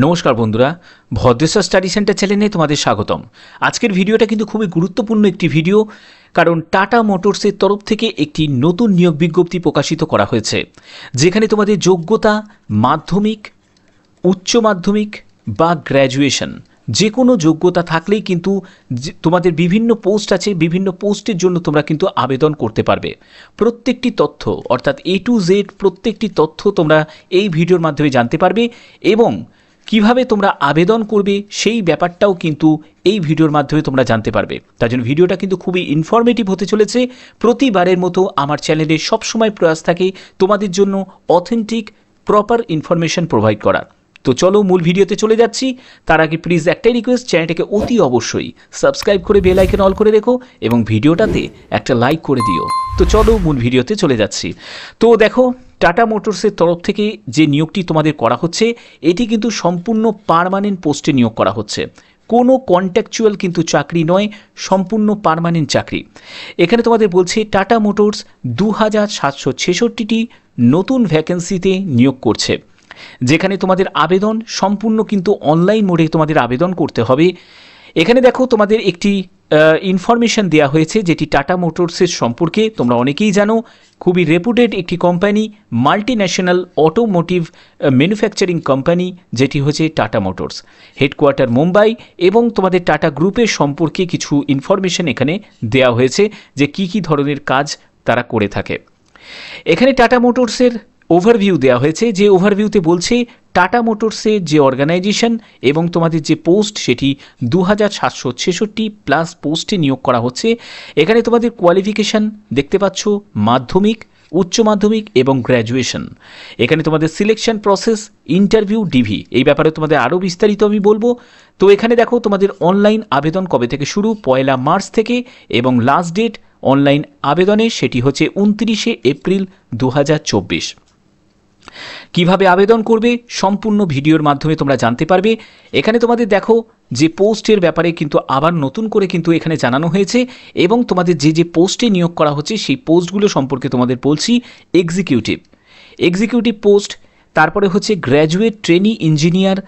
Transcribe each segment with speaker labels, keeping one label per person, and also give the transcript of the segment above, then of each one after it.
Speaker 1: নমস্কার বন্ধুরা, Bhadreswar study centre চ্যানেলে তোমাদের স্বাগতম। আজকের ভিডিওটা কিন্তু খুবই গুরুত্বপূর্ণ একটি ভিডিও, কারণ টাটা মোটরসের তরফ থেকে একটি নতুন নিয়োগ বিজ্ঞপ্তি প্রকাশিত করা হয়েছে, যেখানে তোমাদের যোগ্যতা মাধ্যমিক, উচ্চ মাধ্যমিক বা গ্র্যাজুয়েশন যে কোনো যোগ্যতা থাকলেই কিন্তু তোমাদের বিভিন্ন পোস্ট আছে, বিভিন্ন পোস্টের জন্য তোমরা কিন্তু আবেদন করতে পারবে। প্রত্যেকটি তথ্য অর্থাৎ A to Z প্রত্যেকটি তথ্য তোমরা এই ভিডিওর মাধ্যমে জানতে পারবে, এবং কিভাবে তোমরা আবেদন করবে সেই ব্যাপারটাও কিন্তু এই ভিডিওর মাধ্যমে তোমরা জানতে পারবে। তার জন্য ভিডিওটা কিন্তু খুবই ইনফরমেটিভ হতে চলেছে। প্রতিবারের মতো আমার চ্যানেলে সবসময় প্রয়াস থাকে তোমাদের জন্য অথেন্টিক প্রপার ইনফরমেশন প্রোভাইড করার। তো চলো মূল ভিডিওতে চলে যাচ্ছি। তার আগে প্লিজ একটাই রিকোয়েস্ট, চ্যানেলটাকে অতি অবশ্যই সাবস্ক্রাইব করে বেল আইকন অল করে রেখো এবং ভিডিওটাতে একটা লাইক করে দিও। তো চলো মূল ভিডিওতে চলে যাচ্ছি। তো দেখো, টাটা মোটরসের তরফ থেকে যে নিয়োগটি তোমাদের করা হচ্ছে, এটি কিন্তু সম্পূর্ণ পার্মানেন্ট পোস্টে নিয়োগ করা হচ্ছে। কোনো কন্ট্রাকচুয়াল কিন্তু চাকরি নয়, সম্পূর্ণ পার্মানেন্ট চাকরি। এখানে তোমাদের বলছে টাটা মোটরস 2766টি নতুন ভ্যাকেন্সিতে নিয়োগ করছে, যেখানে তোমাদের আবেদন সম্পূর্ণ কিন্তু অনলাইন মোডে তোমাদের আবেদন করতে হবে। এখানে দেখো তোমাদের একটি ইনফরমেশন দেওয়া হয়েছে, যেটি টাটা মোটরসের সম্পর্কে তোমরা অনেকেই জানো। খুবই রেপুটেড একটি company, multi national automotive manufacturing company, যেটি হচ্ছে টাটা মোটরস, হেডকোয়ার্টার মুম্বাই। এবং তোমাদের টাটা গ্রুপের সম্পর্কে কিছু ইনফরমেশন এখানে দেওয়া হয়েছে, যে কি কি ধরনের কাজ তারা করে থাকে। এখানে টাটা মোটরসের ওভারভিউ দেওয়া হয়েছে, যে ওভারভিউতে বলছে টাটা মোটরসের যে অর্গানাইজেশন এবং তোমাদের যে পোস্ট, সেটি 2766 প্লাস পোস্টে নিয়োগ করা হচ্ছে। এখানে তোমাদের কোয়ালিফিকেশান দেখতে পাচ্ছ মাধ্যমিক, উচ্চ মাধ্যমিক এবং গ্র্যাজুয়েশন। এখানে তোমাদের সিলেকশন প্রসেস, ইন্টারভিউ, ডিভি, এই ব্যাপারে তোমাদের আরও বিস্তারিত আমি বলবো। তো এখানে দেখো তোমাদের অনলাইন আবেদন কবে থেকে শুরু, 1 মার্চ থেকে, এবং লাস্ট ডেট অনলাইন আবেদনে সেটি হচ্ছে 29 এপ্রিল 2024। কিভাবে আবেদন করবে সম্পূর্ণ ভিডিওর মাধ্যমে তোমরা জানতে পারবে। এখানে তোমাদের দেখো যে পোস্টের ব্যাপারে কিন্তু আবার নতুন করে কিন্তু এখানে জানানো হয়েছে, এবং তোমাদের যে যে পোস্টে নিয়োগ করা হচ্ছে সেই পোস্টগুলো সম্পর্কে তোমাদের বলছি। এক্সিকিউটিভ পোস্ট, তারপরে হচ্ছে গ্র্যাজুয়েট ট্রেনি ইঞ্জিনিয়ার,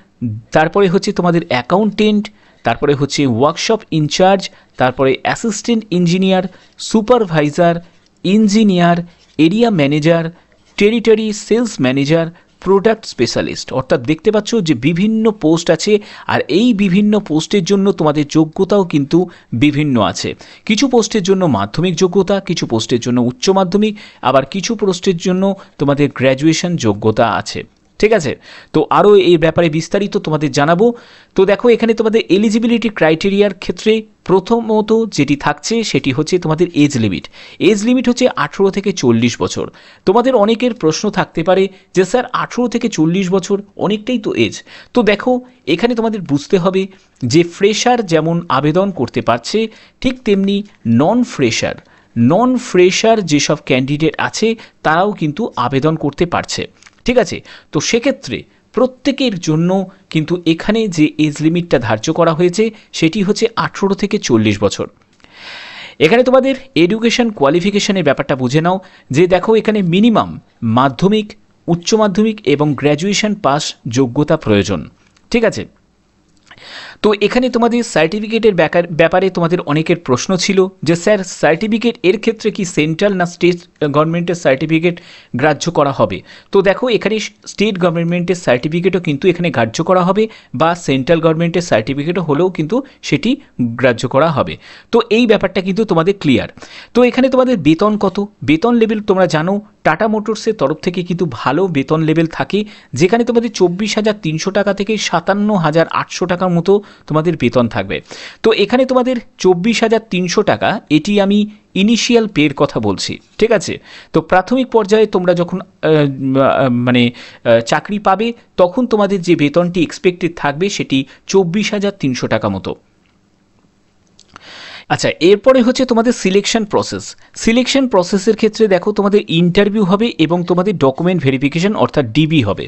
Speaker 1: তারপরে হচ্ছে তোমাদের অ্যাকাউন্টেন্ট, তারপরে হচ্ছে ওয়ার্কশপ ইনচার্জ, তারপরে assistant engineer, supervisor, engineer, area manager, territory sales manager, product specialist. অর্থাৎ দেখতে পাচ্ছ যে বিভিন্ন পোস্ট আছে, আর এই বিভিন্ন পোস্টের জন্য তোমাদের যোগ্যতাও কিন্তু বিভিন্ন আছে। কিছু পোস্টের জন্য মাধ্যমিক যোগ্যতা, কিছু পোস্টের জন্য উচ্চ মাধ্যমিক, আবার কিছু পোস্টের জন্য তোমাদের গ্র্যাজুয়েশন যোগ্যতা আছে। ঠিক আছে, তো আরও এই ব্যাপারে বিস্তারিত তোমাদের জানাবো। তো দেখো, এখানে তোমাদের এলিজিবিলিটি ক্রাইটেরিয়ার ক্ষেত্রে প্রথমত যেটি থাকছে সেটি হচ্ছে তোমাদের এজ লিমিট হচ্ছে 18 থেকে 40 বছর। তোমাদের অনেকের প্রশ্ন থাকতে পারে যে স্যার 18 থেকে 40 বছর অনেকটাই তো এজ। তো দেখো, এখানে তোমাদের বুঝতে হবে যে ফ্রেশার যেমন আবেদন করতে পারছে, ঠিক তেমনি নন ফ্রেশার যেসব ক্যান্ডিডেট আছে তারাও কিন্তু আবেদন করতে পারছে। ঠিক আছে, তো সেক্ষেত্রে প্রত্যেকের জন্য কিন্তু এখানে যে এজ লিমিটটা ধার্য করা হয়েছে সেটি হচ্ছে 18 থেকে 40 বছর। এখানে তোমাদের এডুকেশন কোয়ালিফিকেশনের ব্যাপারটা বুঝে নাও, যে দেখো এখানে মিনিমাম মাধ্যমিক, উচ্চ মাধ্যমিক এবং গ্র্যাজুয়েশন পাস যোগ্যতা প্রয়োজন। ঠিক আছে, তো এখানে তোমাদের সার্টিফিকেটের ব্যাপারে তোমাদের অনেকের প্রশ্ন ছিল যে স্যার সার্টিফিকেট এর ক্ষেত্রে কি সেন্ট্রাল না স্টেট গভর্নমেন্টের সার্টিফিকেট গ্রাহ্য করা হবে। তো দেখো, এখানে স্টেট গভর্নমেন্টের সার্টিফিকেটও কিন্তু এখানে গ্রাহ্য করা হবে, বা সেন্ট্রাল গভর্নমেন্টের সার্টিফিকেটও হলেও কিন্তু সেটি গ্রাহ্য করা হবে। তো এই ব্যাপারটা কিন্তু তোমাদের ক্লিয়ার। তো এখানে তোমাদের বেতন কত, বেতন লেভেল তোমরা জানো টাটা মোটরসের তরফ থেকে কিন্তু ভালো বেতন লেভেল থাকে, যেখানে তোমাদের 24,300 টাকা থেকে 57,800 টাকার মতো তোমাদের বেতন থাকবে। তো এখানে তোমাদের 24,300 টাকা, এটি আমি ইনিশিয়াল পের কথা বলছি। ঠিক আছে, তো প্রাথমিক পর্যায়ে তোমরা যখন চাকরি পাবে, তখন তোমাদের যে বেতনটি এক্সপেক্টেড থাকবে সেটি 24,300 টাকা মতো। আচ্ছা, এরপরে হচ্ছে তোমাদের সিলেকশন প্রসেসের ক্ষেত্রে দেখো তোমাদের ইন্টারভিউ হবে এবং তোমাদের ডকুমেন্ট ভেরিফিকেশন অর্থাৎ ডিবি হবে।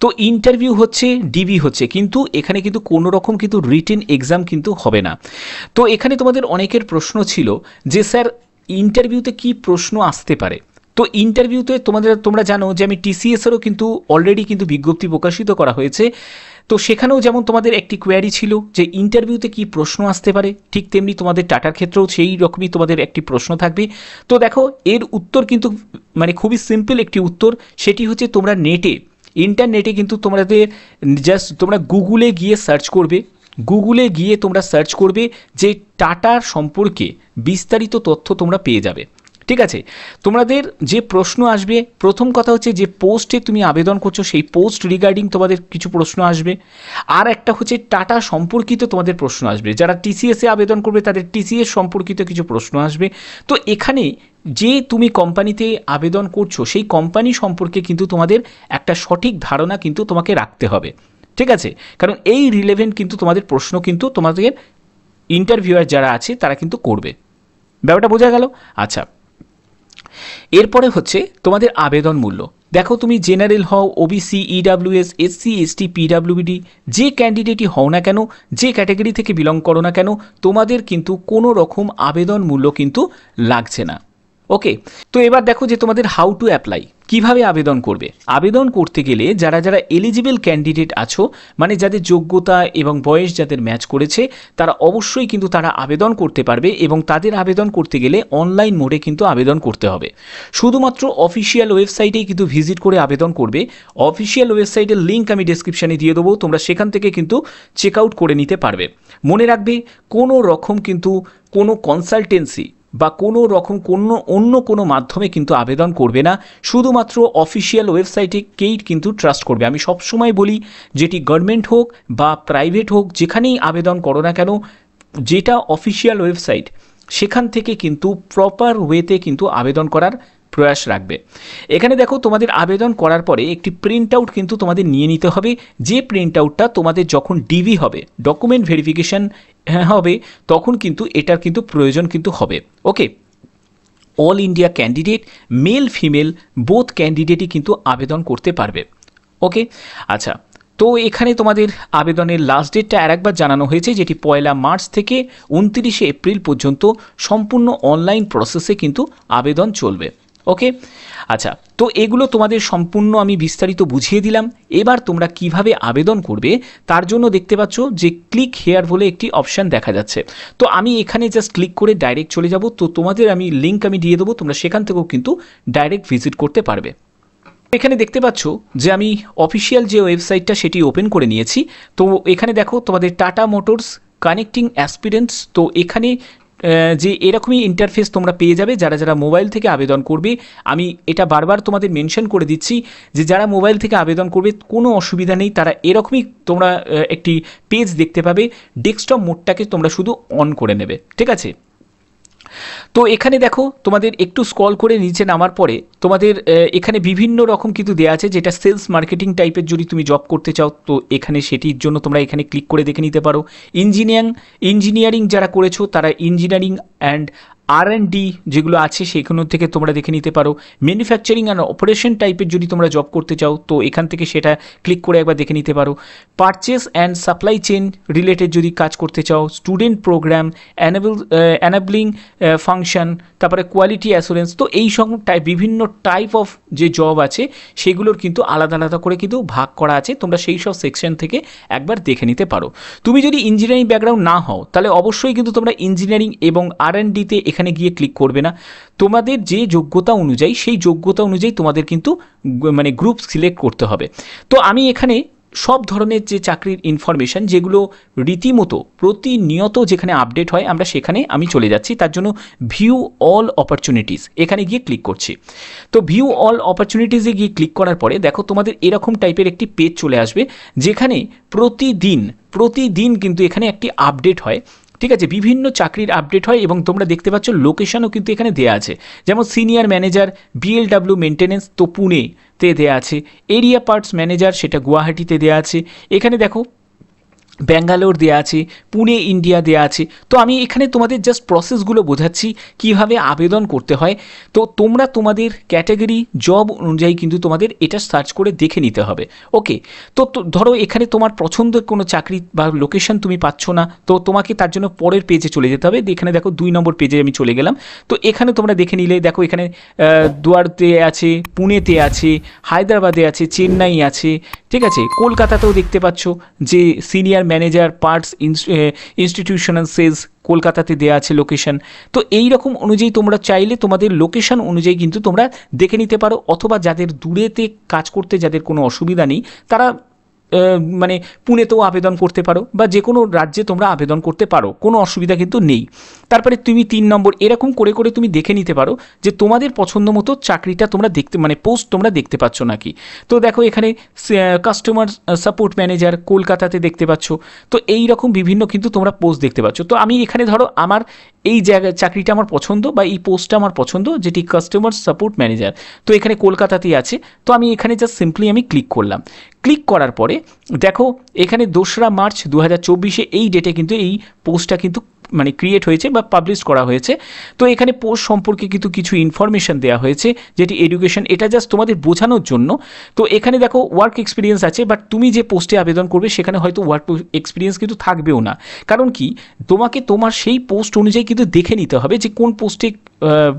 Speaker 1: তো ইন্টারভিউ হচ্ছে, ডিবি হচ্ছে, কিন্তু এখানে কিন্তু কোনো রকম কিন্তু রিটেন এক্সাম কিন্তু হবে না। তো এখানে তোমাদের অনেকের প্রশ্ন ছিল যে স্যার ইন্টারভিউতে কি প্রশ্ন আসতে পারে। তো ইন্টারভিউতে তোমরা জানো যে আমি টিসিএসেরও কিন্তু অলরেডি কিন্তু বিজ্ঞপ্তি প্রকাশিত করা হয়েছে, তো সেখানেও যেমন তোমাদের একটি কোয়ারি ছিল যে ইন্টারভিউতে কি প্রশ্ন আসতে পারে, ঠিক তেমনি তোমাদের টাটার ক্ষেত্রেও সেই রকমই তোমাদের একটি প্রশ্ন থাকবে। তো দেখো এর উত্তর কিন্তু মানে খুবই সিম্পল একটি উত্তর, সেটি হচ্ছে তোমরা ইন্টারনেটে কিন্তু তোমাদের জাস্ট তোমরা গুগলে গিয়ে সার্চ করবে, গুগলে গিয়ে তোমরা সার্চ করবে যে টাটার সম্পর্কে বিস্তারিত তথ্য তোমরা পেয়ে যাবে। ঠিক আছে, তোমাদের যে প্রশ্ন আসবে, প্রথম কথা হচ্ছে যে পোস্টে তুমি আবেদন করছো সেই পোস্ট রিগার্ডিং তোমাদের কিছু প্রশ্ন আসবে, আর একটা হচ্ছে টাটা সম্পর্কিত তোমাদের প্রশ্ন আসবে, যারা টিসিএসে আবেদন করবে তাদের টিসিএস সম্পর্কিত কিছু প্রশ্ন আসবে। তো এখানে যে তুমি কোম্পানিতে আবেদন করছো সেই কোম্পানি সম্পর্কে কিন্তু তোমাদের একটা সঠিক ধারণা কিন্তু তোমাকে রাখতে হবে। ঠিক আছে, কারণ এই রিলেভেন্ট কিন্তু তোমাদের প্রশ্ন কিন্তু তোমাদের ইন্টারভিউয়ার যারা আছে তারা কিন্তু করবে। ব্যাপারটা বোঝা গেল? আচ্ছা, এরপরে হচ্ছে তোমাদের আবেদন মূল্য। দেখো তুমি জেনারেল হও, OBC, EWS, SC, ST, PWD, যে ক্যান্ডিডেটই হও না কেন, যে ক্যাটাগরি থেকে বিলং করো না কেন, তোমাদের কিন্তু কোনো রকম আবেদন মূল্য কিন্তু লাগছে না। ওকে, তো এবার দেখো যে তোমাদের হাউ টু অ্যাপ্লাই, কিভাবে আবেদন করবে। আবেদন করতে গেলে যারা যারা এলিজিবল ক্যান্ডিডেট আছো, মানে যাদের যোগ্যতা এবং বয়স যাদের ম্যাচ করেছে, তারা অবশ্যই কিন্তু তারা আবেদন করতে পারবে, এবং তাদের আবেদন করতে গেলে অনলাইন মোডে কিন্তু আবেদন করতে হবে। শুধুমাত্র অফিসিয়াল ওয়েবসাইটেই কিন্তু ভিজিট করে আবেদন করবে। অফিসিয়াল ওয়েবসাইটের লিঙ্ক আমি ডেসক্রিপশানে দিয়ে দেবো, তোমরা সেখান থেকে কিন্তু চেক আউট করে নিতে পারবে। মনে রাখবে কোনো রকম কিন্তু কোনো কনসালটেন্সি বা কোনো রকম অন্য কোনো মাধ্যমে কিন্তু আবেদন করবে না, শুধুমাত্র অফিসিয়াল ওয়েবসাইটেকেই কিন্তু ট্রাস্ট করবে। আমি সবসময় বলি, যেটি গভর্নমেন্ট হোক বা প্রাইভেট হোক, যেখানেই আবেদন করো না কেন, যেটা অফিসিয়াল ওয়েবসাইট সেখান থেকে কিন্তু প্রপার ওয়েতে কিন্তু আবেদন করার প্রয়াস রাখবে। এখানে দেখো তোমাদের আবেদন করার পরে একটি প্রিন্ট আউট কিন্তু তোমাদের নিয়ে নিতে হবে, যে প্রিন্ট আউটটা তোমাদের যখন ডিভি হবে, ডকুমেন্ট ভেরিফিকেশান হবে, তখন কিন্তু এটার কিন্তু প্রয়োজন কিন্তু হবে। Okay, all India candidate, male female both ক্যান্ডিডেটই কিন্তু আবেদন করতে পারবে। ওকে, আচ্ছা, তো এখানে তোমাদের আবেদনের লাস্ট ডেটটা আরেকবার জানানো হয়েছে, যেটি 1 মার্চ থেকে 29 এপ্রিল পর্যন্ত সম্পূর্ণ অনলাইন প্রসেসে কিন্তু আবেদন চলবে। ওকে, আচ্ছা, তো এগুলো তোমাদের সম্পূর্ণ আমি বিস্তারিত বুঝিয়ে দিলাম। এবার তোমরা কিভাবে আবেদন করবে তার জন্য দেখতে পাচ্ছ যে ক্লিক হেয়ার বলে একটি অপশান দেখা যাচ্ছে। তো আমি এখানে জাস্ট ক্লিক করে ডাইরেক্ট চলে যাব। তো তোমাদের আমি লিঙ্ক আমি দিয়ে দেবো, তোমরা সেখান থেকেও কিন্তু ডাইরেক্ট ভিজিট করতে পারবে। এখানে দেখতে পাচ্ছ যে আমি অফিসিয়াল যে ওয়েবসাইটটা সেটি ওপেন করে নিয়েছি। তো এখানে দেখো তোমাদের টাটা মোটরস কানেক্টিং অ্যাসপিরেন্টস, তো এখানে যে এরকমই ইন্টারফেস তোমরা পেয়ে যাবে যারা যারা মোবাইল থেকে আবেদন করবে। আমি এটা বারবার তোমাদের মেনশন করে দিচ্ছি যে যারা মোবাইল থেকে আবেদন করবে কোনো অসুবিধা নেই, তারা এরকমই তোমরা একটি পেজ দেখতে পাবে, ডেস্কটপ মোডটাকে তোমরা শুধু অন করে নেবে। ঠিক আছে, তো এখানে দেখো তোমাদের একটু স্ক্রল করে নিচে নামার পরে তোমাদের এখানে বিভিন্ন রকম কিন্তু দেওয়া আছে, যেটা সেলস মার্কেটিং টাইপের যদি তুমি জব করতে চাও তো এখানে সেটির জন্য তোমরা এখানে ক্লিক করে দেখে নিতে পারো। ইঞ্জিনিয়ারিং যারা করেছো তারা ইঞ্জিনিয়ারিং অ্যান্ড R&D যেগুলো আছে সেখান থেকে তোমরা দেখে নিতে পারো। ম্যানুফ্যাকচারিং অ্যান্ড অপারেশন টাইপের যদি তোমরা জব করতে চাও তো এখান থেকে সেটা ক্লিক করে একবার দেখে নিতে পারো। Purchase and supply chain related যদি কাজ করতে চাও, স্টুডেন্ট প্রোগ্রাম, অ্যানাবলিং ফাংশন, তারপরে কোয়ালিটি অ্যাসুরেন্স, তো এই সব বিভিন্ন টাইপ অফ যে জব আছে সেগুলোর কিন্তু আলাদা আলাদা করে কিন্তু ভাগ করা আছে, তোমরা সেই সব সেকশন থেকে একবার দেখে নিতে পারো। তুমি যদি ইঞ্জিনিয়ারিং ব্যাকগ্রাউন্ড না হও তাহলে অবশ্যই কিন্তু তোমরা ইঞ্জিনিয়ারিং এবং R&Dতে এখানে গিয়ে ক্লিক করবে না। তোমাদের যে যোগ্যতা অনুযায়ী সেই যোগ্যতা অনুযায়ী তোমাদের কিন্তু মানে গ্রুপ সিলেক্ট করতে হবে। তো আমি এখানে সব ধরনের যে চাকরির ইনফরমেশান যেগুলো রীতিমতো প্রতিনিয়ত যেখানে আপডেট হয় আমরা সেখানে আমি চলে যাচ্ছি। তার জন্য ভিউ অল অপরচুনিটিস এখানে গিয়ে ক্লিক করছি। তো ভিউ অল অপরচুনিটিসে গিয়ে ক্লিক করার পরে দেখো তোমাদের এরকম টাইপের একটি পেজ চলে আসবে, যেখানে প্রতিদিন কিন্তু এখানে একটি আপডেট হয়। ঠিক আছে, বিভিন্ন চাকরির আপডেট হয় এবং তোমরা দেখতে পাচ্ছ লোকেশনও কিন্তু এখানে দেওয়া আছে, যেমন সিনিয়র ম্যানেজার BLW মেনটেন্যান্স তো পুনেতে দেওয়া আছে, এরিয়া পার্টস ম্যানেজার সেটা গুয়াহাটিতে দেওয়া আছে, এখানে দেখো ব্যাঙ্গালোর দেওয়া আছে, পুনে ইন্ডিয়া দেওয়া আছে। তো আমি এখানে তোমাদের জাস্ট প্রসেসগুলো বোঝাচ্ছি কিভাবে আবেদন করতে হয়। তো তোমরা তোমাদের ক্যাটাগরি জব অনুযায়ী কিন্তু তোমাদের এটা সার্চ করে দেখে নিতে হবে। ওকে, তো ধরো এখানে তোমার পছন্দের কোনো চাকরি বা লোকেশন তুমি পাচ্ছ না, তো তোমাকে তার জন্য পরের পেজে চলে যেতে হবে। এখানে দেখো 2 নম্বর পেজে আমি চলে গেলাম। তো এখানে তোমরা দেখে নিলে দেখো এখানে দুয়ারতে আছে, পুনেতে আছে, হায়দ্রাবাদে আছে, চেন্নাই আছে, ঠিক আছে, কলকাতাতেও দেখতে পাচ্ছ যে senior manager parts institutional sales কলকাতাতে দেওয়া আছে লোকেশন। তো এই রকম অনুযায়ী তোমরা চাইলে তোমাদের লোকেশন অনুযায়ী কিন্তু তোমরা দেখে নিতে পারো, অথবা যাদের দূরেতে কাজ করতে যাদের কোনো অসুবিধা নেই তারা মানে পুনেতেও আবেদন করতে পারো, বা যে কোনো রাজ্যে তোমরা আবেদন করতে পারো, কোনো অসুবিধা কিন্তু নেই। তারপরে তুমি 3 নম্বর এরকম করে করে তুমি দেখে নিতে পারো যে তোমাদের পছন্দ মতো চাকরিটা তোমরা দেখতে মানে পোস্ট তোমরা দেখতে পাচ্ছ নাকি। তো দেখো এখানে কাস্টমার সাপোর্ট ম্যানেজার কলকাতাতে দেখতে পাচ্ছ। তো এই রকম বিভিন্ন কিন্তু তোমরা পোস্ট দেখতে পাচ্ছ। তো আমি এখানে ধরো আমার এই জায়গায় চাকরিটা আমার পছন্দ বা এই পোস্টটা আমার পছন্দ, যেটি কাস্টমার সাপোর্ট ম্যানেজার, তো এখানে কলকাতাতেই আছে। তো আমি এখানে জাস্ট সিম্পলি আমি ক্লিক করলাম। ক্লিক করার পরে দেখো এখানে 2রা মার্চ 2024 এই ডেটে কিন্তু এই পোস্টটা কিন্তু মানে ক্রিয়েট হয়েছে বা পাবলিশ করা হয়েছে। তো এখানে পোস্ট সম্পর্কে কিন্তু কিছু ইনফরমেশন দেওয়া হয়েছে, যেটি এডুকেশন, এটা জাস্ট তোমাদের বোঝানোর জন্য। তো এখানে দেখো ওয়ার্ক এক্সপিরিয়েন্স আছে, বাট তুমি যে পোস্টে আবেদন করবে সেখানে হয়তো ওয়ার্ক এক্সপিরিয়েন্স কিন্তু থাকবেও না। কারণ কি, তোমাকে তোমার সেই পোস্ট অনুযায়ী কিন্তু দেখে নিতে হবে যে কোন পোস্টে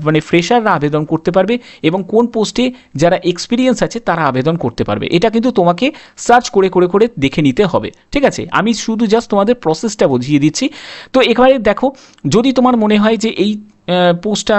Speaker 1: মানে ফ্রেশাররা আবেদন করতে পারবে এবং কোন পোস্টে যারা এক্সপিরিয়েন্স আছে তারা আবেদন করতে পারবে। এটা কিন্তু তোমাকে সার্চ করে করে করে দেখে নিতে হবে। ঠিক আছে, আমি শুধু জাস্ট তোমাদের প্রসেসটা বুঝিয়ে দিচ্ছি। তো এবারে দেখো, যদি তোমার মনে হয় যে এই পোস্টটা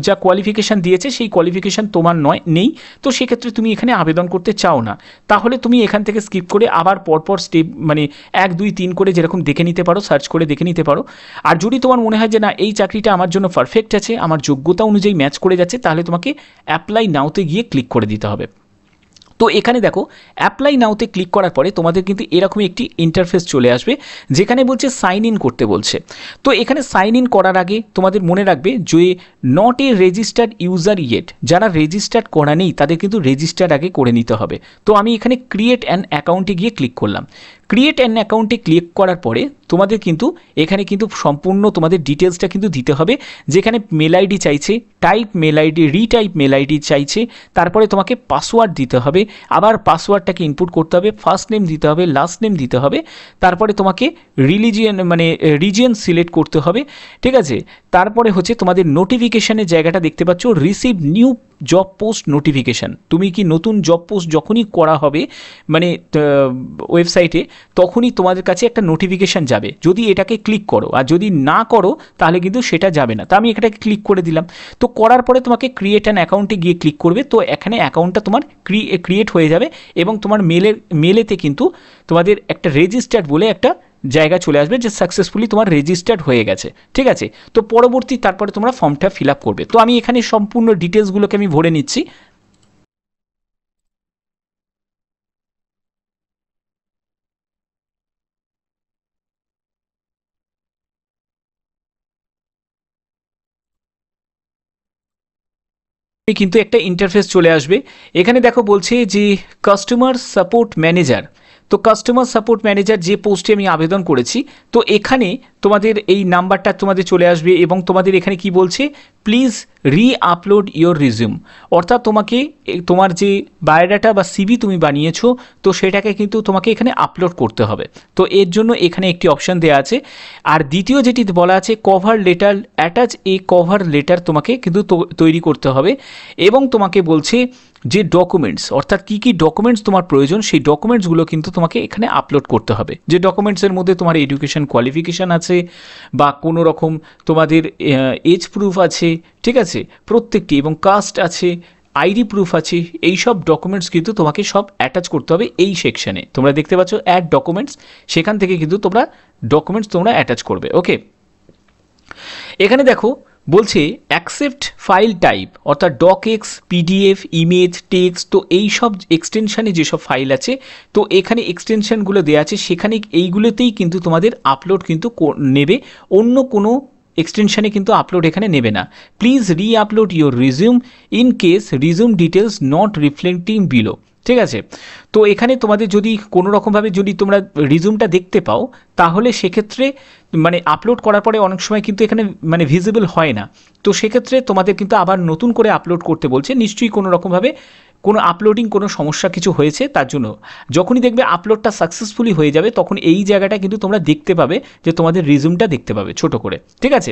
Speaker 1: যা কোয়ালিফিকেশান দিয়েছে সেই কোয়ালিফিকেশান তোমার নেই, তো সেক্ষেত্রে তুমি এখানে আবেদন করতে চাও না, তাহলে তুমি এখান থেকে স্কিপ করে আবার পরপর স্টেপ মানে 1 2 3 করে যেরকম দেখে নিতে পারো, সার্চ করে দেখে নিতে পারো। আর যদি তোমার মনে হয় যে না এই চাকরিটা আমার জন্য পারফেক্ট আছে, আমার যোগ্যতা অনুযায়ী ম্যাচ করে যাচ্ছে, তাহলে তোমাকে অ্যাপ্লাই নাওতে গিয়ে ক্লিক করে দিতে হবে। তো এখানে দেখো অ্যাপ্লাই নাওতে ক্লিক করার পরে তোমাদের কিন্তু এরকমই একটি ইন্টারফেস চলে আসবে, যেখানে বলছে সাইন ইন করতে বলছে। তো এখানে সাইন ইন করার আগে তোমাদের মনে রাখবে যে not a registered user yet, যারা রেজিস্টার্ড করা নেই তাদের কিন্তু রেজিস্টার্ড আগে করে নিতে হবে। তো আমি এখানে ক্রিয়েট অ্যান অ্যাকাউন্টে গিয়ে ক্লিক করলাম। ক্রিয়েট অ্যান অ্যাকাউন্টে ক্লিক করার পরে তোমাদের কিন্তু এখানে কিন্তু সম্পূর্ণ তোমাদের ডিটেলসটা কিন্তু দিতে হবে, যেখানে মেল আইডি চাইছে, type mail ID, retype mail ID চাইছে, তারপরে তোমাকে পাসওয়ার্ড দিতে হবে, আবার পাসওয়ার্ডটাকে ইনপুট করতে হবে, ফার্স্ট নেম দিতে হবে, লাস্ট নেম দিতে হবে, তারপরে তোমাকে রিজিয়ন সিলেক্ট করতে হবে। ঠিক আছে, তারপরে হচ্ছে তোমাদের নোটিফিকেশানের জায়গাটা দেখতে পাচ্ছ, receive new job post notification. তুমি কি নতুন জব পোস্ট যখনই করা হবে মানে ওয়েবসাইটে, তখনই তোমাদের কাছে একটা নোটিফিকেশান যাবে যদি এটাকে ক্লিক করো, আর যদি না করো তাহলে কিন্তু সেটা যাবে না। তো আমি এটাকে ক্লিক করে দিলাম। তো করার পরে তোমাকে ক্রিয়েট অ্যান অ্যাকাউন্টে গিয়ে ক্লিক করবে। তো এখানে অ্যাকাউন্টটা তোমার ক্রিয়েট হয়ে যাবে এবং তোমার মেলেতে কিন্তু তোমাদের একটা রেজিস্টার্ড বলে একটা জায়গা চলে আসবে যে সাকসেসফুলি তোমার রেজিস্টার্ড হয়ে গেছে। ঠিক আছে, তো পরবর্তী তারপরে তোমরা ফর্মটা ফিল আপ করবে। তো আমি এখানে সম্পূর্ণ ডিটেলসগুলোকে আমি ভরে নিচ্ছি। কিন্তু একটা ইন্টারফেস চলে আসবে। এখানে দেখো বলছে যে কাস্টমার সাপোর্ট ম্যানেজার। তো কাস্টমার সাপোর্ট ম্যানেজার যে পোস্টে আমি আবেদন করেছি, তো এখানে তোমাদের এই নাম্বারটা তোমাদের চলে আসবে এবং তোমাদের এখানে কি বলছে, প্লিজ আপলোড ইয়োর রিজিউম। অর্থাৎ তোমাকে তোমার যে বায়োডাটা বা সিভি তুমি বানিয়েছো, তো সেটাকে কিন্তু তোমাকে এখানে আপলোড করতে হবে। তো এর জন্য এখানে একটি অপশান দেওয়া আছে। আর দ্বিতীয় যেটি বলা আছে কভার লেটার, অ্যাটাচ এ কভার লেটার তোমাকে কিন্তু তৈরি করতে হবে। এবং তোমাকে বলছে যে ডকুমেন্টস, অর্থাৎ কী কী ডকুমেন্টস তোমার প্রয়োজন, সেই ডকুমেন্টসগুলো কিন্তু তোমাকে এখানে আপলোড করতে হবে। যে ডকুমেন্টসের মধ্যে তোমার এডুকেশন কোয়ালিফিকেশান আছে, বা কোনো রকম তোমাদের এজ প্রুফ আছে, ঠিক আছে, প্রত্যেকটি, এবং কাস্ট আছে, আইডি প্রুফ আছে, এই সব ডকুমেন্টস কিন্তু তোমাকে সব অ্যাটাচ করতে হবে এই সেকশানে। তোমরা দেখতে পাচ্ছ অ্যাড ডকুমেন্টস, সেখান থেকে কিন্তু তোমরা ডকুমেন্টস তোমরা অ্যাটাচ করবে। ওকে, এখানে দেখো বলছে অ্যাকসেপ্ট ফাইল টাইপ, অর্থাৎ ডকএক্স, পিডিএফ, ইমেজ, টেক্সট। তো এই সব এক্সটেনশানে যেসব ফাইল আছে, তো এখানে এক্সটেনশানগুলো দেওয়া আছে, সেখানে এইগুলোতেই কিন্তু তোমাদের আপলোড কিন্তু নেবে, অন্য কোনো এক্সটেনশানে কিন্তু আপলোড এখানে নেবে না। Please upload your resume in case resume details not reflecting below. ঠিক আছে, তো এখানে তোমাদের যদি কোনো রকমভাবে যদি তোমরা রিজিউমটা দেখতে পাও, তাহলে সেক্ষেত্রে মানে আপলোড করার পরে অনেক সময় কিন্তু এখানে মানে ভিজিবল হয় না। তো সেক্ষেত্রে তোমাদের কিন্তু আবার নতুন করে আপলোড করতে বলছে, নিশ্চয়ই কোনো রকমভাবে কোনো আপলোডিং কোনো সমস্যা কিছু হয়েছে তার জন্য। যখনই দেখবে আপলোডটা সাকসেসফুলি হয়ে যাবে তখন এই জায়গাটা কিন্তু তোমরা দেখতে পাবে যে তোমাদের রিজুমটা দেখতে পাবে ছোট করে, ঠিক আছে।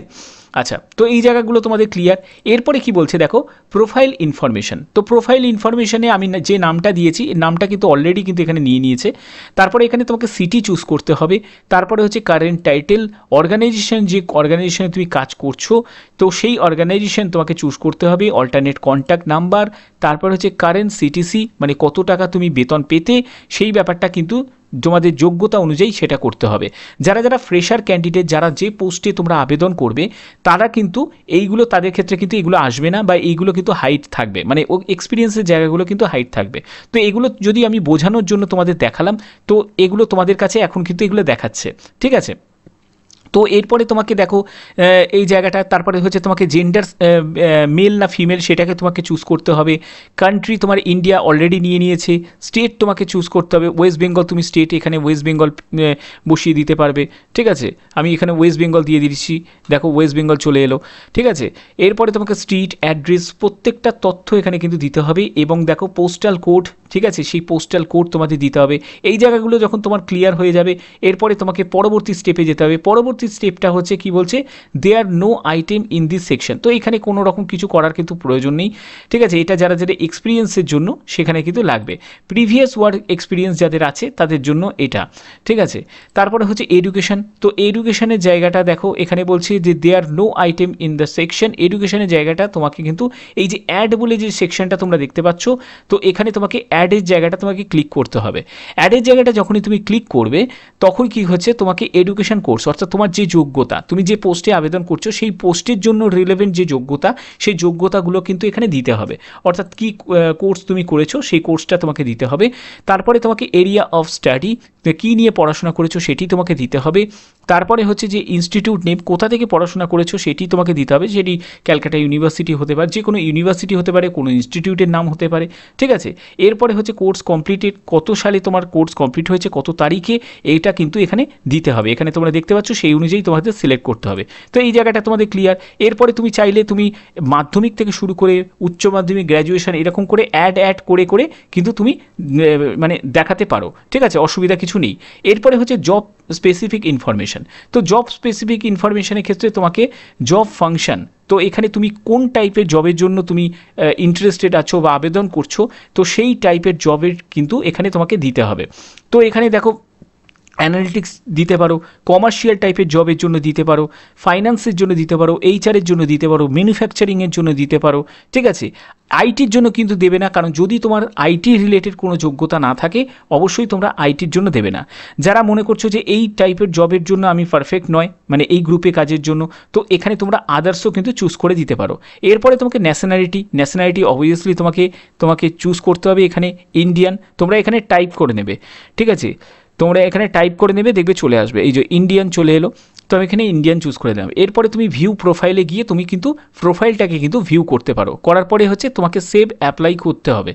Speaker 1: আচ্ছা, তো এই জায়গাগুলো তোমাদের ক্লিয়ার। এরপরে কি বলছে দেখো, প্রোফাইল ইনফরমেশন। তো প্রোফাইল ইনফরমেশনে আমি যে নামটা দিয়েছি এই নামটা কিন্তু অলরেডি কিন্তু এখানে নিয়ে নিয়েছে। তারপরে এখানে তোমাকে সিটি চুজ করতে হবে। তারপরে হচ্ছে কারেন্ট টাইটেল, অর্গানাইজেশন, যে অর্গানাইজেশনে তুমি কাজ করছো তো সেই অর্গানাইজেশন তোমাকে চুজ করতে হবে। অল্টারনেট কন্ট্যাক্ট নাম্বার, তারপর হচ্ছে কারেন্ট সিটিসি মানে কত টাকা তুমি বেতন পেতে, সেই ব্যাপারটা কিন্তু তোমাদের যোগ্যতা অনুযায়ী সেটা করতে হবে। যারা যারা ফ্রেশার ক্যান্ডিডেট, যারা যে পোস্টে তোমরা আবেদন করবে তারা কিন্তু এইগুলো, তাদের ক্ষেত্রে কিন্তু এগুলো আসবে না বা এইগুলো কিন্তু হাইট থাকবে, মানে ও এক্সপিরিয়েন্সের জায়গাগুলো কিন্তু হাইট থাকবে। তো এগুলো যদি আমি বোঝানোর জন্য তোমাদের দেখালাম, তো এগুলো তোমাদের কাছে এখন কিন্তু এগুলো দেখাচ্ছে, ঠিক আছে। তো এরপরে তোমাকে দেখো এই জায়গাটা, তারপরে হচ্ছে তোমাকে জেন্ডার মেল না ফিমেল সেটাকে তোমাকে চুজ করতে হবে। কান্ট্রি তোমার ইন্ডিয়া অলরেডি নিয়ে নিয়েছে। স্টেট তোমাকে চুজ করতে হবে, ওয়েস্ট বেঙ্গল তুমি স্টেট এখানে ওয়েস্ট বেঙ্গল বসিয়ে দিতে পারবে, ঠিক আছে। আমি এখানে ওয়েস্ট বেঙ্গল দিয়ে দিচ্ছি, দেখো ওয়েস্ট বেঙ্গল চলে এলো, ঠিক আছে। এরপরে তোমাকে স্ট্রিট অ্যাড্রেস প্রত্যেকটা তথ্য এখানে কিন্তু দিতে হবে এবং দেখো পোস্টাল কোড, ঠিক আছে, সেই পোস্টাল কোড তোমাদের দিতে হবে। এই জায়গাগুলো যখন তোমার ক্লিয়ার হয়ে যাবে এরপরে তোমাকে পরবর্তী স্টেপে যেতে হবে। পরবর্তী স্টেপটা হচ্ছে কি বলছে, there no item in this section. তো এখানে কোনো রকম কিছু করার কিন্তু প্রয়োজন নেই, ঠিক আছে। এটা যারা যারা এক্সপিরিয়েন্সের জন্য সেখানে কিন্তু লাগবে, প্রিভিয়াস ওয়ার্ক এক্সপিরিয়েন্স যাদের আছে তাদের জন্য এটা, ঠিক আছে। তারপরে হচ্ছে এডুকেশন। তো এডুকেশনের জায়গাটা দেখো এখানে বলছে যে there no item in the section. এডুকেশনের জায়গাটা তোমাকে কিন্তু এই যে অ্যাড বলে যে সেকশনটা তোমরা দেখতে পাচ্ছ, তো এখানে তোমাকে অ্যাডের জায়গাটা তোমাকে ক্লিক করতে হবে। অ্যাডের জায়গাটা যখনই তুমি ক্লিক করবে তখন কি হচ্ছে, তোমাকে এডুকেশন কোর্স অর্থাৎ তোমার যে যোগ্যতা, তুমি যে পোস্টে আবেদন করছো সেই পোস্টের জন্য রিলেভেন্ট যে যোগ্যতা, সেই যোগ্যতাগুলো কিন্তু এখানে দিতে হবে। অর্থাৎ কি কোর্স তুমি করেছো সেই কোর্সটা তোমাকে দিতে হবে। তারপরে তোমাকে এরিয়া অফ স্টাডি, কী নিয়ে পড়াশোনা করেছো সেটি তোমাকে দিতে হবে। তারপরে হচ্ছে যে ইনস্টিটিউট নেম, কোথা থেকে পড়াশোনা করেছো সেটি তোমাকে দিতে হবে। সেটি ক্যালকাটা ইউনিভার্সিটি হতে পারে, যে কোনো ইউনিভার্সিটি হতে পারে, কোনো ইনস্টিটিউটের নাম হতে পারে, ঠিক আছে। এরপরে হচ্ছে কোর্স কমপ্লিটেড, কত সালে তোমার কোর্স কমপ্লিট হয়েছে, কত তারিখে, এইটা কিন্তু এখানে দিতে হবে। এখানে তোমরা দেখতে পাচ্ছ সেই অনুযায়ী তোমাদের সিলেক্ট করতে হবে। তো এই জায়গাটা তোমাদের ক্লিয়ার। এরপরে তুমি চাইলে তুমি মাধ্যমিক থেকে শুরু করে উচ্চ মাধ্যমিক, গ্র্যাজুয়েশন এরকম করে অ্যাড করে করে কিন্তু তুমি মানে দেখাতে পারো, ঠিক আছে, অসুবিধা কিছু নেই। এরপরে হচ্ছে জব স্পেসিফিক ইনফরমেশন। তো জব স্পেসিফিক ইনফরমেশনের ক্ষেত্রে তোমাকে জব ফাংশন, তো এখানে তুমি কোন টাইপের জবের জন্য তুমি ইন্টারেস্টেড আছো বা আবেদন করছো, তো সেই টাইপের জবের কিন্তু এখানে তোমাকে দিতে হবে। তো এখানে দেখো অ্যানালিটিক্স দিতে পারো, কমার্শিয়াল টাইপের জবের জন্য দিতে পারো, ফাইন্যান্সের জন্য দিতে পারো, এইচআরের জন্য দিতে পারো, ম্যানুফ্যাকচারিংয়ের জন্য দিতে পারো, ঠিক আছে। আইটির জন্য কিন্তু দেবে না, কারণ যদি তোমার আইটি রিলেটেড কোনো যোগ্যতা না থাকে অবশ্যই তোমরা আইটির জন্য দেবে না। যারা মনে করছো যে এই টাইপের জবের জন্য আমি পারফেক্ট নয়, মানে এই গ্রুপে কাজের জন্য, তো এখানে তোমরা আদার্সও কিন্তু চুজ করে দিতে পারো। এরপরে তোমাকে ন্যাশনালিটি অবভিয়াসলি তোমাকে চুজ করতে হবে। এখানে ইন্ডিয়ান তোমরা এখানে টাইপ করে নেবে, ঠিক আছে, তোমরা এখানে টাইপ করে নেবে, দেখবে চলে আসবে, এই যে ইন্ডিয়ান চলে এলো। তো আমি এখানে ইন্ডিয়ান চুজ করে দিলাম। এরপরে তুমি ভিউ প্রোফাইলে গিয়ে তুমি কিন্তু প্রোফাইলটাকে কিন্তু ভিউ করতে পারো। করার পরে হচ্ছে তোমাকে সেভ অ্যাপ্লাই করতে হবে।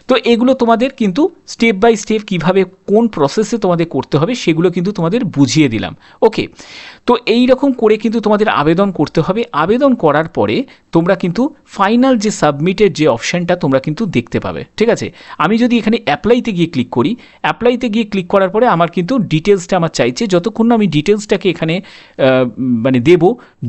Speaker 1: তো এগুলো তোমাদের কিন্তু স্টেপ বাই স্টেপ কীভাবে কোন প্রসেসে তোমাদের করতে হবে সেগুলো কিন্তু তোমাদের বুঝিয়ে দিলাম, ওকে। তো এই রকম করে কিন্তু তোমাদের আবেদন করতে হবে। আবেদন করার পরে তোমরা কিন্তু ফাইনাল যে সাবমিটের যে অপশানটা তোমরা কিন্তু দেখতে পাবে, ঠিক আছে। আমি যদি এখানে অ্যাপ্লাইতে গিয়ে ক্লিক করি, অ্যাপ্লাইতে গিয়ে ক্লিক করার পরে আমার কিন্তু ডিটেলসটা আমার চাইছে। যতক্ষণ না আমি ডিটেলসটাকে এখানে মানে দেব,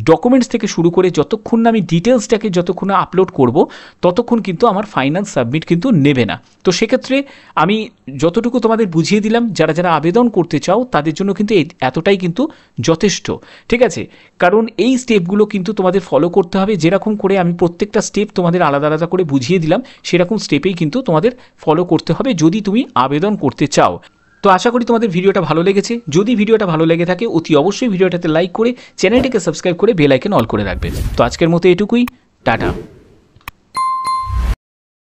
Speaker 1: ডকুমেন্টস থেকে শুরু করে যতক্ষণ না আমি ডিটেলসটাকে যতক্ষণ না আপলোড করব ততক্ষণ কিন্তু আমার ফাইনাল সাবমিট কিন্তু নেবে না। তো সেক্ষেত্রে আমি যতটুকু তোমাদের বুঝিয়ে দিলাম, যারা যারা আবেদন করতে চাও তাদের জন্য কিন্তু এতটাই কিন্তু যথেষ্ট, ঠিক আছে। কারণ এই স্টেপগুলো কিন্তু তোমাদের ফলো করতে হবে। যেরকম করে আমি প্রত্যেকটা স্টেপ তোমাদের আলাদা আলাদা করে বুঝিয়ে দিলাম সেরকম স্টেপেই কিন্তু তোমাদের ফলো করতে হবে যদি তুমি আবেদন করতে চাও। তো আশা করি তোমাদের ভিডিওটা ভালো লেগেছে। যদি ভিডিওটা ভালো লেগে থাকে অতি অবশ্যই ভিডিওটাতে লাইক করে চ্যানেলটিকে সাবস্ক্রাইব করে বেল আইকন অল করে রাখবে। তো আজকের মতো এটুকুই, টাটা।